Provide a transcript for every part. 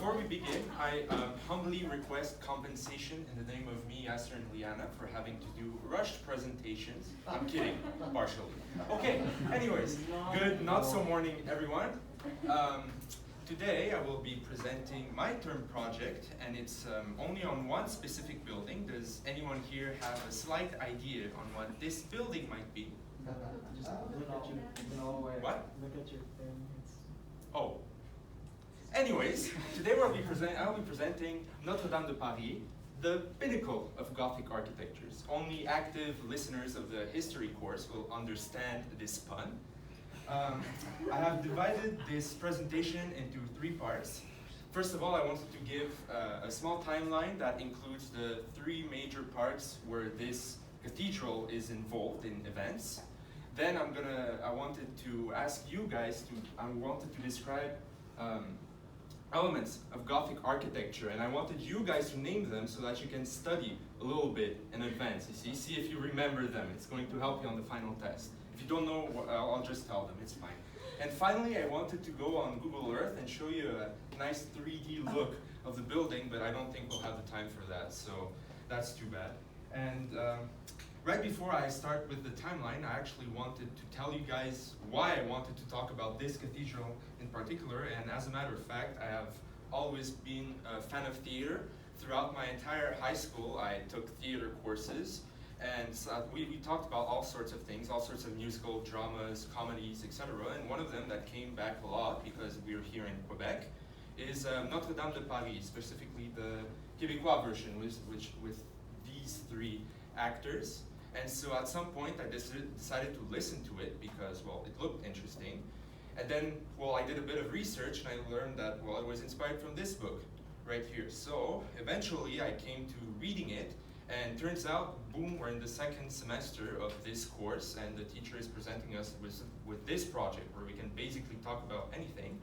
before we begin, I humbly request compensation in the name of me, Yasser, and Liana for having to do rushed presentations. I'm kidding, partially. Okay, anyways, good not so morning, everyone. Today I will be presenting my term project, and it's only on one specific building. Does anyone here have a slight idea on what this building might be? Just look at your What? Look at your thing. Oh. Anyways, today I'll be presenting Notre Dame de Paris, the pinnacle of Gothic architectures. Only active listeners of the history course will understand this pun. I have divided this presentation into three parts. First of all, I wanted to give a small timeline that includes the three major parts where this cathedral is involved in events. Then I wanted to ask you guys I wanted to describe elements of Gothic architecture, and I wanted you guys to name them so that you can study a little bit in advance. You see if you remember them. It's going to help you on the final test. If you don't know, I'll just tell them. It's fine. And finally, I wanted to go on Google Earth and show you a nice 3D look of the building, but I don't think we'll have the time for that, so that's too bad. And right before I start with the timeline, I actually wanted to tell you guys why I wanted to talk about this cathedral in particular. And as a matter of fact, I have always been a fan of theater. Throughout my entire high school, I took theater courses. And so we talked about all sorts of things, all sorts of musical dramas, comedies, etc. And one of them that came back a lot, because we're here in Quebec, is Notre Dame de Paris, specifically the Québécois version, with these three actors. And so at some point I decided to listen to it because, well, it looked interesting. And then, well, I did a bit of research and I learned that, well, it was inspired from this book right here. So eventually I came to reading it, and turns out, boom, we're in the second semester of this course, and the teacher is presenting us with this project where we can basically talk about anything.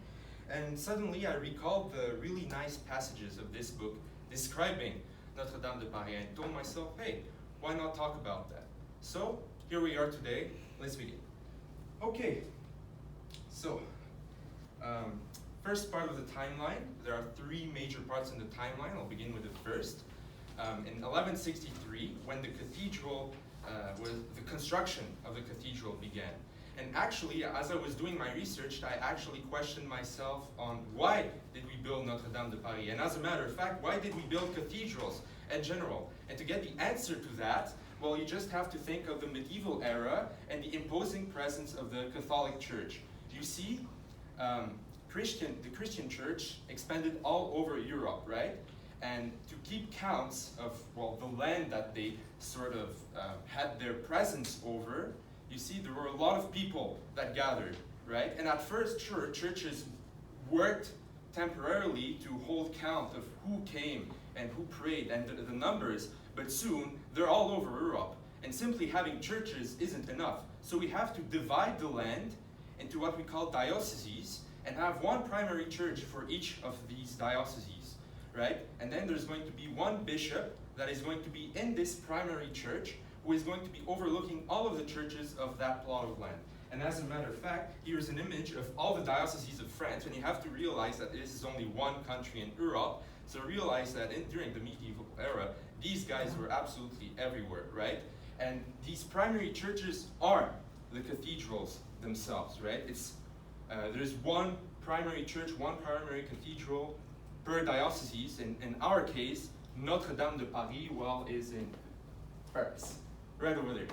And suddenly I recalled the really nice passages of this book describing Notre Dame de Paris, and told myself, hey, why not talk about that? So here we are today. Let's begin. Okay, so first part of the timeline. There are three major parts in the timeline. I'll begin with the first. In 1163, when the cathedral, the construction of the cathedral began. And actually, as I was doing my research, I actually questioned myself on why did we build Notre Dame de Paris? And as a matter of fact, why did we build cathedrals in general? And to get the answer to that, well, you just have to think of the medieval era and the imposing presence of the Catholic Church. You see, the Christian Church expanded all over Europe, right? And to keep counts of, well, the land that they sort of had their presence over, you see, there were a lot of people that gathered, right? And at first, sure, churches worked temporarily to hold count of who came and who prayed and the numbers, but soon they're all over Europe. And simply having churches isn't enough. So we have to divide the land into what we call dioceses and have one primary church for each of these dioceses, right? And then there's going to be one bishop that is going to be in this primary church, who is going to be overlooking all of the churches of that plot of land. And as a matter of fact, here's an image of all the dioceses of France, and you have to realize that this is only one country in Europe. So realize that during the medieval era, these guys were absolutely everywhere, right? And these primary churches are the cathedrals themselves, right? There's one primary church, one primary cathedral per diocese. In our case, Notre Dame de Paris, well, is in Paris, right over there.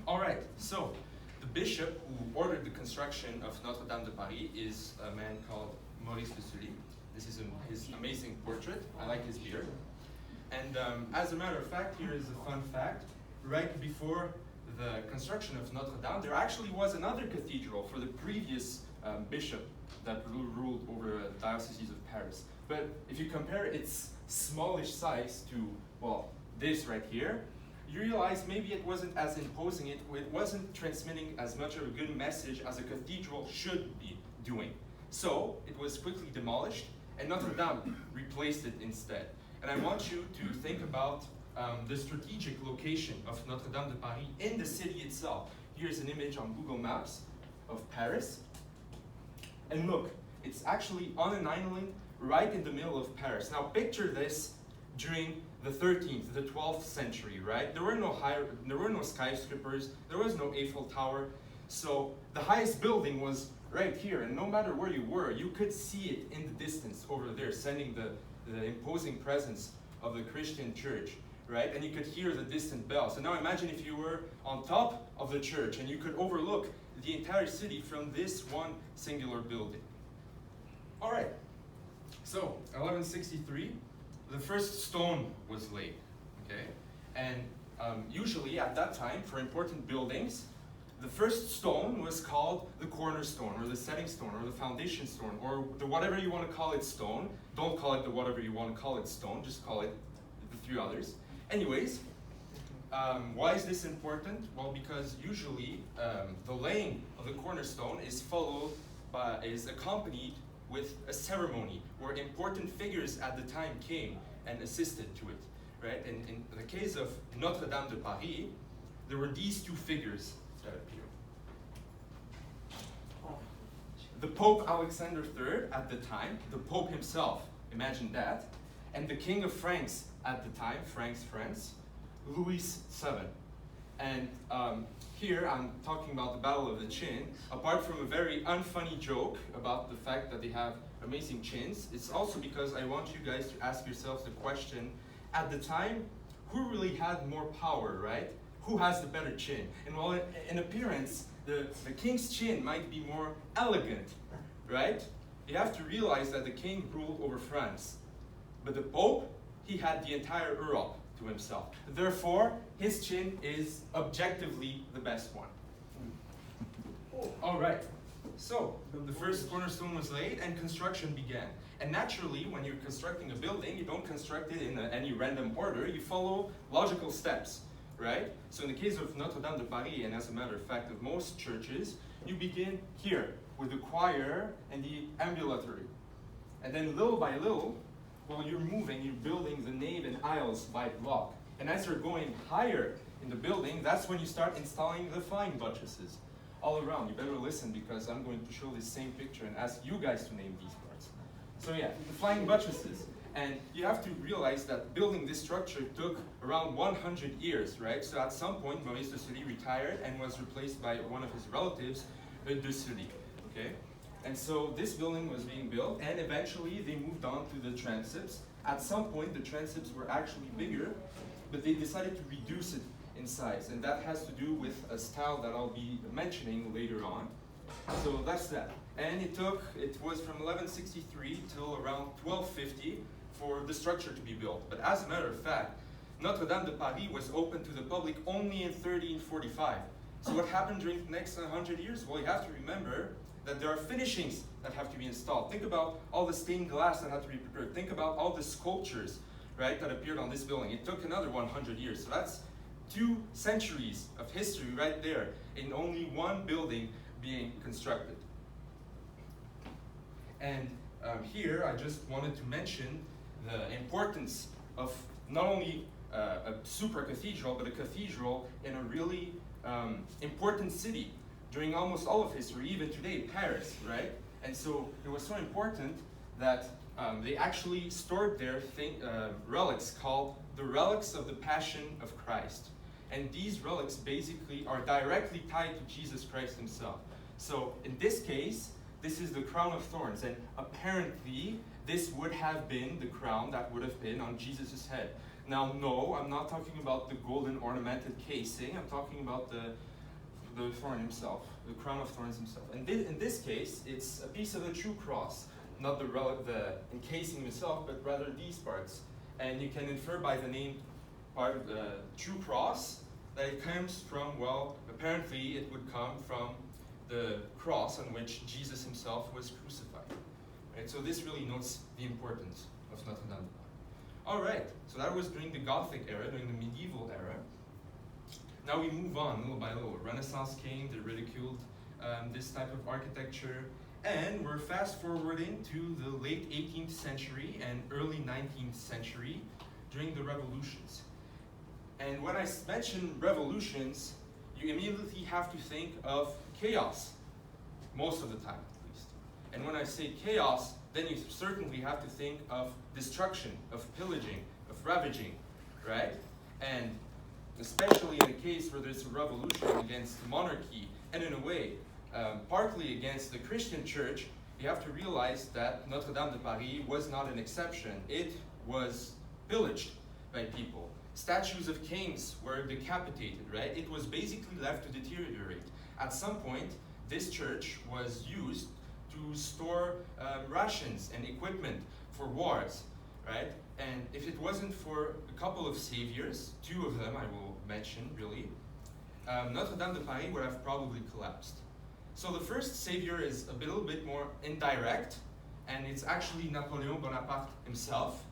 All right, so the bishop who ordered the construction of Notre Dame de Paris is a man called Maurice de Sully. This is his amazing portrait. I like his beard. And as a matter of fact, here is a fun fact. Right before the construction of Notre Dame, there actually was another cathedral for the previous bishop that ruled over the Diocese of Paris. But if you compare its smallish size to, well, this right here, you realize maybe it wasn't as imposing, it wasn't transmitting as much of a good message as a cathedral should be doing. So it was quickly demolished, and Notre Dame replaced it instead. And I want you to think about the strategic location of Notre Dame de Paris in the city itself. Here's an image on Google Maps of Paris. And look, It's actually on an island right in the middle of Paris. Now picture this during the 13th, the 12th century, right? There were no skyscrapers, there was no Eiffel Tower, so the highest building was right here, and no matter where you were, you could see it in the distance over there, sending the imposing presence of the Christian church, right? And you could hear the distant bell. So now imagine if you were on top of the church and you could overlook the entire city from this one singular building. All right, so 1163, the first stone was laid, okay? And usually at that time, for important buildings, the first stone was called the cornerstone, or the setting stone, or the foundation stone, or the whatever you want to call it stone. Don't call it the whatever you want to call it stone, just call it the three others. Anyways, why is this important? Well, because usually the laying of the cornerstone is accompanied with a ceremony where important figures at the time came and assisted to it, right? And in the case of Notre Dame de Paris, there were these two figures that appear. The Pope Alexander III at the time, the Pope himself, imagine that, and the King of France at the time, France, Louis VII. And here I'm talking about the Battle of the Chin. Apart from a very unfunny joke about the fact that they have amazing chins, it's also because I want you guys to ask yourselves the question, at the time, who really had more power, right? Who has the better chin? And while in appearance, the king's chin might be more elegant, right? You have to realize that the king ruled over France. But the Pope, he had the entire Europe to himself. Therefore, his chin is objectively the best one. All right, so the first cornerstone was laid and construction began. And naturally, when you're constructing a building, you don't construct it in any random order, you follow logical steps, right? So in the case of Notre Dame de Paris, and as a matter of fact of most churches, you begin here with the choir and the ambulatory. And then little by little, while you're moving, you're building the nave and aisles by block. And as you're going higher in the building, that's when you start installing the flying buttresses all around. You better listen because I'm going to show this same picture and ask you guys to name these parts. So yeah, the flying buttresses. And you have to realize that building this structure took around 100 years, right? So at some point, Maurice de Sully retired and was replaced by one of his relatives, de Sully, okay? And so this building was being built, and eventually they moved on to the transepts. At some point, the transepts were actually bigger, but they decided to reduce it in size, and that has to do with a style that I'll be mentioning later on. So that's that. And it was from 1163 till around 1250 for the structure to be built. But as a matter of fact, Notre Dame de Paris was open to the public only in 1345. So what happened during the next 100 years? Well, you have to remember that there are finishings that have to be installed. Think about all the stained glass that had to be prepared. Think about all the sculptures, right, that appeared on this building. It took another 100 years. So that's 2 centuries of history right there in only one building being constructed. And here I just wanted to mention the importance of not only a super cathedral, but a cathedral in a really important city during almost all of history, even today, Paris, right? And so it was so important that they actually stored their relics called the relics of the Passion of Christ. And these relics basically are directly tied to Jesus Christ himself. So in this case, this is the crown of thorns, and apparently this would have been the crown that would have been on Jesus' head. Now, no, I'm not talking about the golden ornamented casing, I'm talking about the thorn himself, the crown of thorns himself. And in this case, it's a piece of the true cross, not the encasing itself, but rather these parts. And you can infer by the name part of the true cross that it comes from, well, apparently it would come from the cross on which Jesus himself was crucified. Right? So this really notes the importance of Notre Dame. All right, so that was during the Gothic era, during the medieval era. Now we move on little by little. Renaissance came, they ridiculed this type of architecture, and we're fast forwarding to the late 18th century and early 19th century during the revolutions. And when I mention revolutions, you immediately have to think of chaos, most of the time at least. And when I say chaos, then you certainly have to think of destruction, of pillaging, of ravaging, right? And especially in a case where there's a revolution against monarchy, and in a way, partly against the Christian church, you have to realize that Notre-Dame de Paris was not an exception. It was pillaged by people. Statues of kings were decapitated, right? It was basically left to deteriorate. At some point, this church was used to store rations and equipment for wars, right? And if it wasn't for a couple of saviors, two of them I will mention really, Notre-Dame de Paris would have probably collapsed. So the first savior is a little bit more indirect, and it's actually Napoleon Bonaparte himself,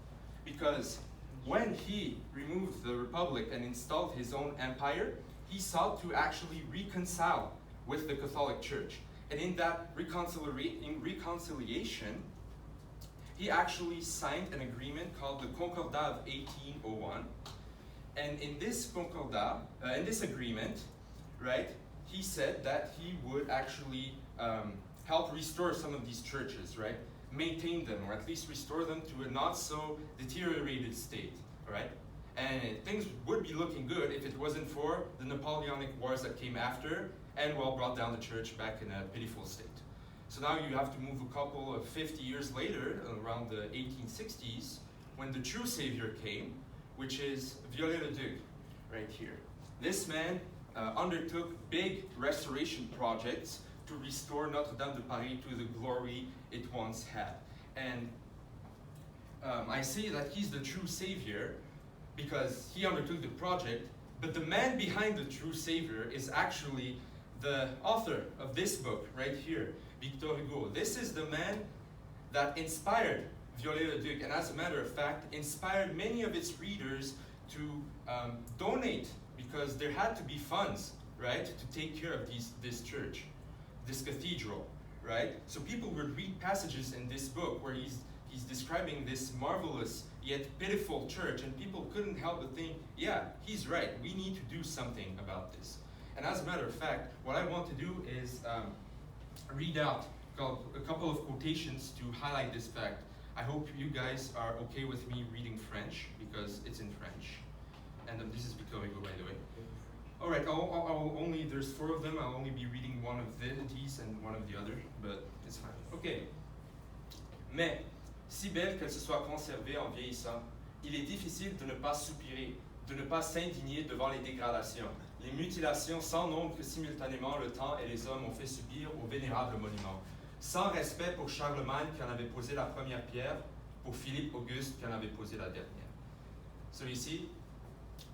because when he removed the Republic and installed his own empire, he sought to actually reconcile with the Catholic Church. And in that reconciliation, he actually signed an agreement called the Concordat of 1801. And in this Concordat, in this agreement, right, he said that he would actually help restore some of these churches, right? Maintain them, or at least restore them to a not so deteriorated state, right? And things would be looking good if it wasn't for the Napoleonic Wars that came after and, well, brought down the church back in a pitiful state. So now you have to move a couple of 50 years later, around the 1860s, when the true savior came, which is Viollet-le-Duc, right here. This man undertook big restoration projects to restore Notre-Dame de Paris to the glory it once had. And I say that he's the true savior because he undertook the project, but the man behind the true savior is actually the author of this book right here, Victor Hugo. This is the man that inspired Viollet-le-Duc, and as a matter of fact, inspired many of its readers to donate, because there had to be funds, right, to take care of this church, this cathedral, right? So people would read passages in this book where he's describing this marvelous yet pitiful church, and people couldn't help but think, yeah, he's right, we need to do something about this. And as a matter of fact, what I want to do is read out a couple of quotations to highlight this fact. I hope you guys are okay with me reading French, because it's in French. And this is Victor Hugo, by the way. All right, I'll only, there's 4 of them. I'll only be reading one of these and one of the other, but it's fine. Okay. Mais, si belle qu'elle se soit conservée en vieillissant, il est difficile de ne pas soupirer, de ne pas s'indigner devant les dégradations, les mutilations sans nombre que simultanément le temps et les hommes ont fait subir au vénérable monument. Sans respect pour Charlemagne qui en avait posé la première pierre, pour Philippe Auguste qui en avait posé la dernière. So you see,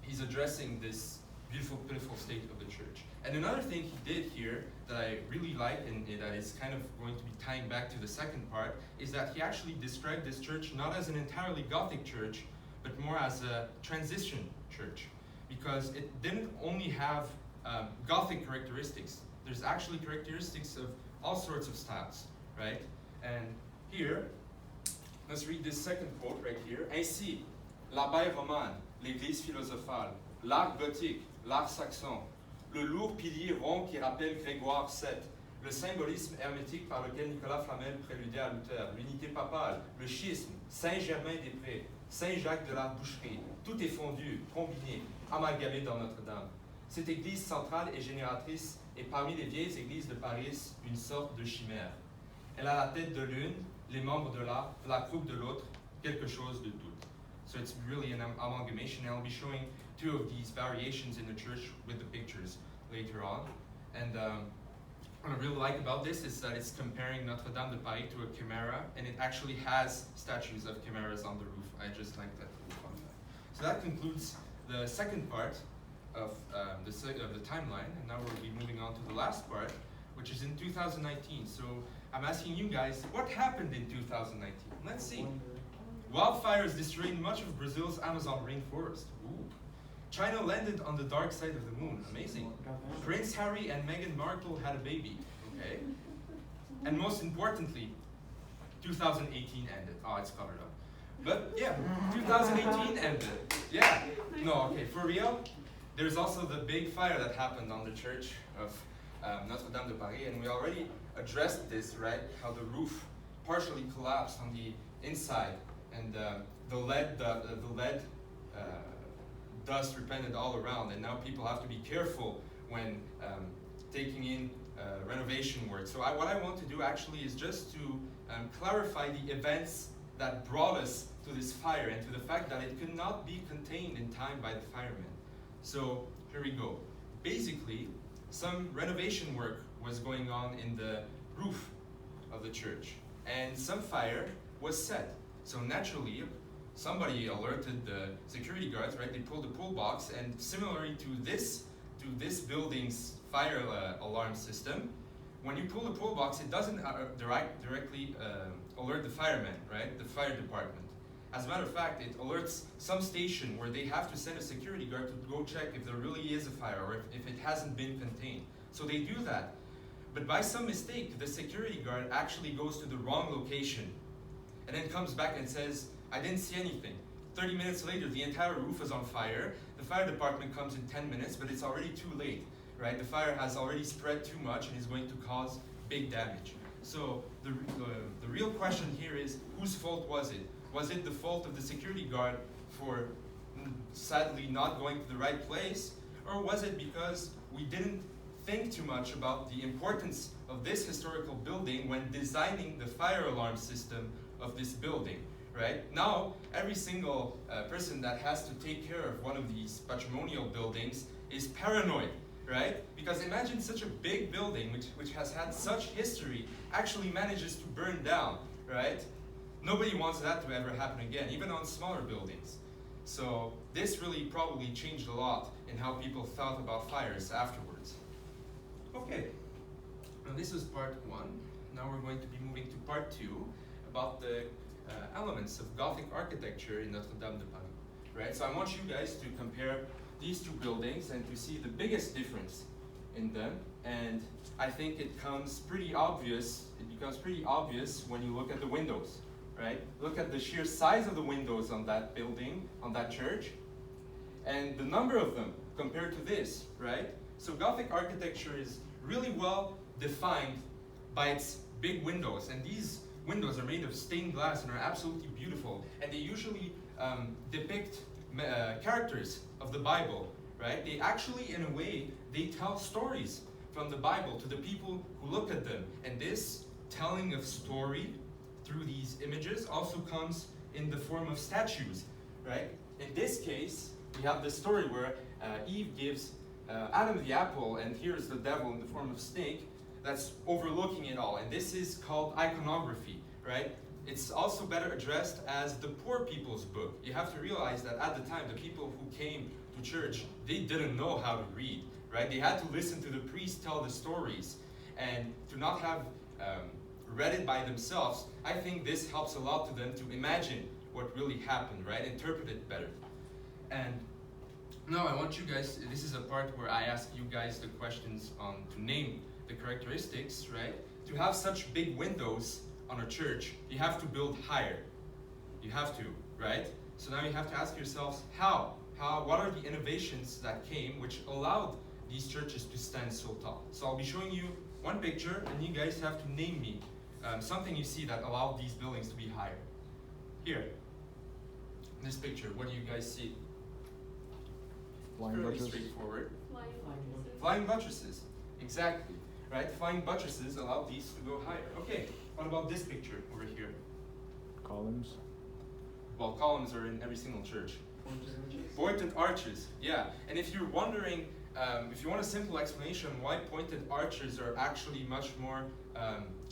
he's addressing this beautiful, pitiful state of the church. And another thing he did here that I really like, and that is kind of going to be tying back to the second part, is that he actually described this church not as an entirely Gothic church, but more as a transition church, because it didn't only have Gothic characteristics. There's actually characteristics of all sorts of styles, right? And here, let's read this second quote right here. Ainsi, l'abbaye romane, l'église philosophale, l'arc gothique, l'arc saxon, le lourd pilier rond qui rappelle Grégoire VII, le symbolisme hermétique par lequel Nicolas Flamel préludait à Luther, l'unité papale, le schisme, Saint-Germain-des-Prés, Saint-Jacques de la Boucherie, tout est fondu, combiné, amalgamé dans Notre-Dame. Cette église centrale et génératrice est parmi les vieilles églises de Paris une sorte de chimère. Elle a la tête de l'une, les membres de la croupe de l'autre, quelque chose de tout. So it's really an amalgamation, and I'll be showing 2 of these variations in the church with the pictures later on. And what I really like about this is that it's comparing Notre-Dame de Paris to a chimera, and it actually has statues of chimeras on the roof. I just like that little fun fact. So that concludes the second part of the timeline, and now we'll be moving on to the last part, which is in 2019. So I'm asking you guys, what happened in 2019? Let's see. Wildfires destroyed much of Brazil's Amazon rainforest. Ooh. China landed on the dark side of the moon. Amazing. Prince Harry and Meghan Markle had a baby. Okay. And most importantly, 2018 ended. Oh, it's covered up. But yeah, 2018 ended. Yeah. No, okay, for real. There's also the big fire that happened on the church of Notre Dame de Paris, and we already addressed this, right? How the roof partially collapsed on the inside, and the lead dust repended all around, and now people have to be careful when taking in renovation work. So what I want to do actually is just to clarify the events that brought us to this fire and to the fact that it could not be contained in time by the firemen. So here we go. Basically, some renovation work was going on in the roof of the church, and some fire was set. So naturally, somebody alerted the security guards, right? They pulled the pull box, and similarly to this building's fire alarm system, when you pull the pull box, it doesn't directly alert the firemen, right? The fire department. As a matter of fact, it alerts some station where they have to send a security guard to go check if there really is a fire or if it hasn't been contained. So they do that. But by some mistake, the security guard actually goes to the wrong location and then comes back and says, I didn't see anything. 30 minutes later, the entire roof is on fire. The fire department comes in 10 minutes, but it's already too late, right? The fire has already spread too much and is going to cause big damage. So the real question here is, whose fault was it? Was it the fault of the security guard for sadly not going to the right place? Or was it because we didn't think too much about the importance of this historical building when designing the fire alarm system of this building, right? Now, every single person that has to take care of one of these patrimonial buildings is paranoid, right? Because imagine such a big building which has had such history actually manages to burn down, right? Nobody wants that to ever happen again, even on smaller buildings. So this really probably changed a lot in how people thought about fires afterwards. Okay, now this was part one. Now we're going to be moving to part two about the elements of Gothic architecture in Notre Dame de Paris, right? So I want you guys to compare these two buildings and to see the biggest difference in them. And I think it becomes pretty obvious when you look at the windows. Right? Look at the sheer size of the windows on that building, on that church, and the number of them compared to this, right? So Gothic architecture is really well defined by its big windows, and these windows are made of stained glass and are absolutely beautiful, and they usually depict characters of the Bible, right? They actually, in a way, they tell stories from the Bible to the people who look at them, and this telling of story through these images also comes in the form of statues, right? In this case, we have the story where Eve gives Adam the apple, and here's the devil in the form of snake that's overlooking it all. And this is called iconography, right? It's also better addressed as the poor people's book. You have to realize that at the time, the people who came to church, they didn't know how to read, right? They had to listen to the priest tell the stories, and to not have read it by themselves, I think this helps a lot to them to imagine what really happened, right? Interpret it better. And now I want you guys, this is a part where I ask you guys the questions to name the characteristics, right? To have such big windows on a church, you have to build higher. You have to, right? So now you have to ask yourselves, what are the innovations that came which allowed these churches to stand so tall? So I'll be showing you one picture, and you guys have to name me something you see that allowed these buildings to be higher. Here, in this picture, what do you guys see? Flying buttresses. Straightforward. Flying Flying buttresses, exactly. Right? Flying buttresses allow these to go higher. Okay, what about this picture over here? Columns. Well, columns are in every single church. Pointed arches, yeah. And if you're wondering, if you want a simple explanation why pointed arches are actually much more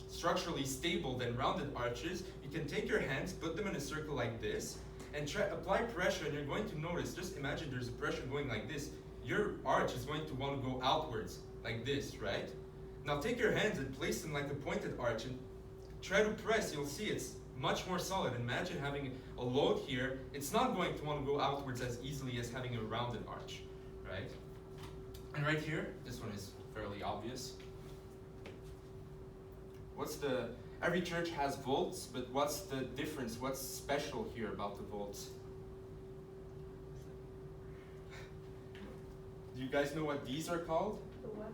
structurally stable than rounded arches, you can take your hands, put them in a circle like this, and apply pressure, and you're going to notice, just imagine there's a pressure going like this, your arch is going to want to go outwards, like this, right? Now take your hands and place them like a pointed arch, and try to press, you'll see it's much more solid. Imagine having a load here, it's not going to want to go outwards as easily as having a rounded arch, right? And right here, this one is fairly obvious. Every church has vaults, but what's the difference? What's special here about the vaults? Do you guys know what these are called? The what?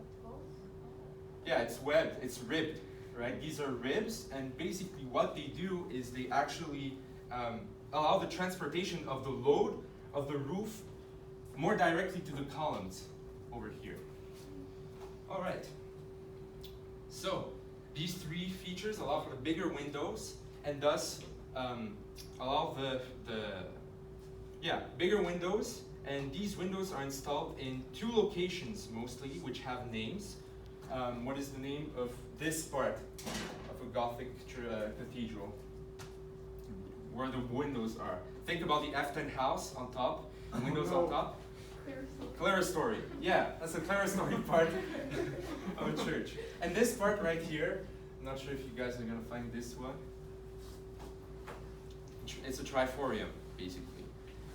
Yeah, it's webbed, it's ribbed, right? These are ribs, and basically what they do is they actually allow the transportation of the load of the roof more directly to the columns over here. All right. So these three features allow for the bigger windows, and thus allow the bigger windows. And these windows are installed in two locations mostly, which have names. What is the name of this part of a Gothic cathedral? Where the windows are. Think about the Afton house on top, the windows on top. Clerestory. Yeah, that's the clerestory part of a church. And this part right here, I'm not sure if you guys are gonna find this one. It's a triforium, basically.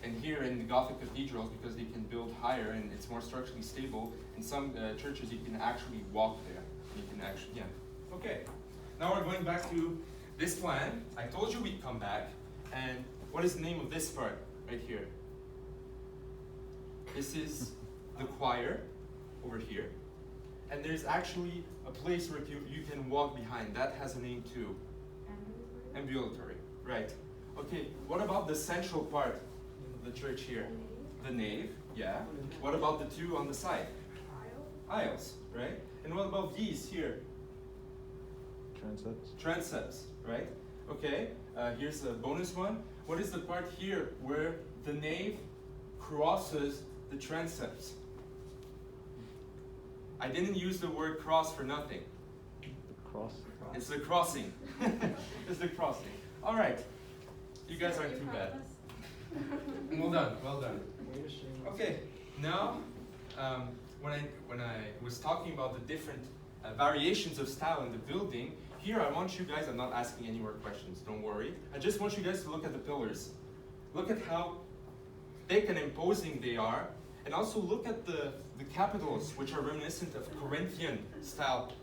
And here in the Gothic cathedrals, because they can build higher and it's more structurally stable, in some churches you can actually walk there. You can actually, yeah. Okay, now we're going back to this plan. I told you we'd come back. And what is the name of this part right here? This is the choir over here. And there's actually a place where you can walk behind. That has a name too. Ambulatory, right. Okay, what about the central part of the church here? The nave, yeah. What about the two on the side? Aisles, right? And what about these here? Transepts. Transepts, right? Okay, here's a bonus one. What is the part here where the nave crosses the transepts? I didn't use the word cross for nothing. The cross. It's the crossing. It's the crossing. All right. You guys aren't too bad. Well done. Well done. Okay. Now, when I was talking about the different variations of style in the building, here I want you guys. I'm not asking any more questions. Don't worry. I just want you guys to look at the pillars. Look at how thick and imposing they are, and also look at the capitals, which are reminiscent of Corinthian style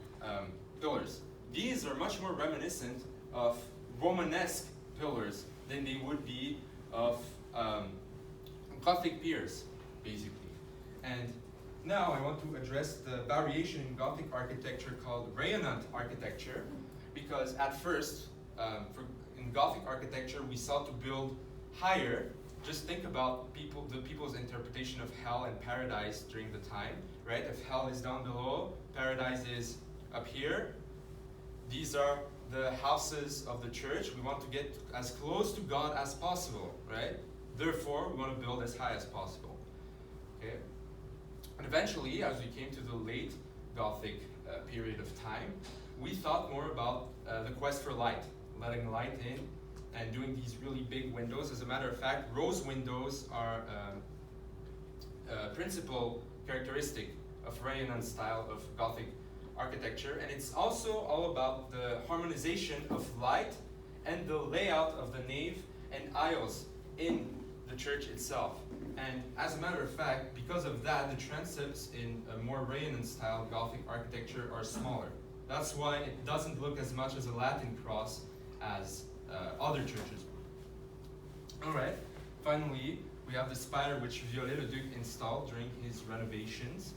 pillars. These are much more reminiscent of Romanesque pillars than they would be of Gothic piers, basically. And now I want to address the variation in Gothic architecture called Rayonnant architecture, because at first, in Gothic architecture, we sought to build higher. Just think about the people's interpretation of hell and paradise during the time, right? If hell is down below, paradise is up here. These are the houses of the church. We want to get as close to God as possible, right? Therefore, we want to build as high as possible, okay? And eventually, as we came to the late Gothic period of time, we thought more about the quest for light, letting light in, and doing these really big windows. As a matter of fact, rose windows are a principal characteristic of Rayonnant style of Gothic architecture, and it's also all about the harmonization of light and the layout of the nave and aisles in the church itself. And as a matter of fact, because of that, the transepts in a more Rayonnant style Gothic architecture are smaller. That's why it doesn't look as much as a Latin cross as other churches. Alright, finally, we have the spire which Viollet-le-Duc installed during his renovations.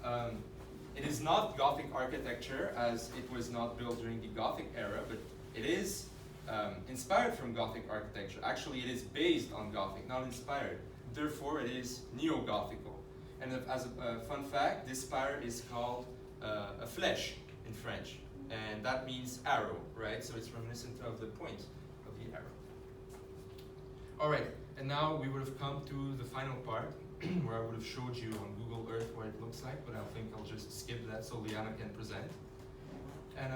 It is not Gothic architecture, as it was not built during the Gothic era, but it is inspired from Gothic architecture. Actually, it is based on Gothic, not inspired. Therefore, it is neo-Gothical. And as a fun fact, this spire is called a flèche in French. And that means arrow, right? So it's reminiscent of the point of the arrow. All right, and now we would have come to the final part, where I would have showed you on Google Earth what it looks like, but I think I'll just skip that so Liana can present. And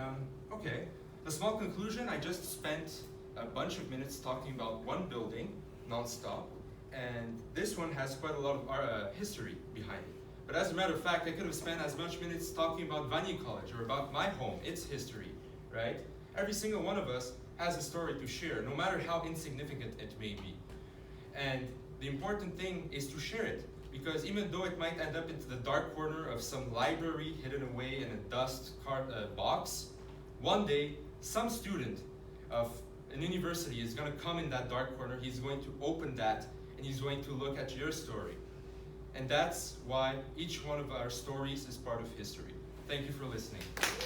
okay, the small conclusion, I just spent a bunch of minutes talking about one building, non-stop, and this one has quite a lot of history behind it. But as a matter of fact, I could have spent as much minutes talking about Vanier College or about my home, its history, right? Every single one of us has a story to share, no matter how insignificant it may be. And the important thing is to share it, because even though it might end up into the dark corner of some library hidden away in a dust box, one day some student of an university is going to come in that dark corner, he's going to open that, and he's going to look at your story. And that's why each one of our stories is part of history. Thank you for listening.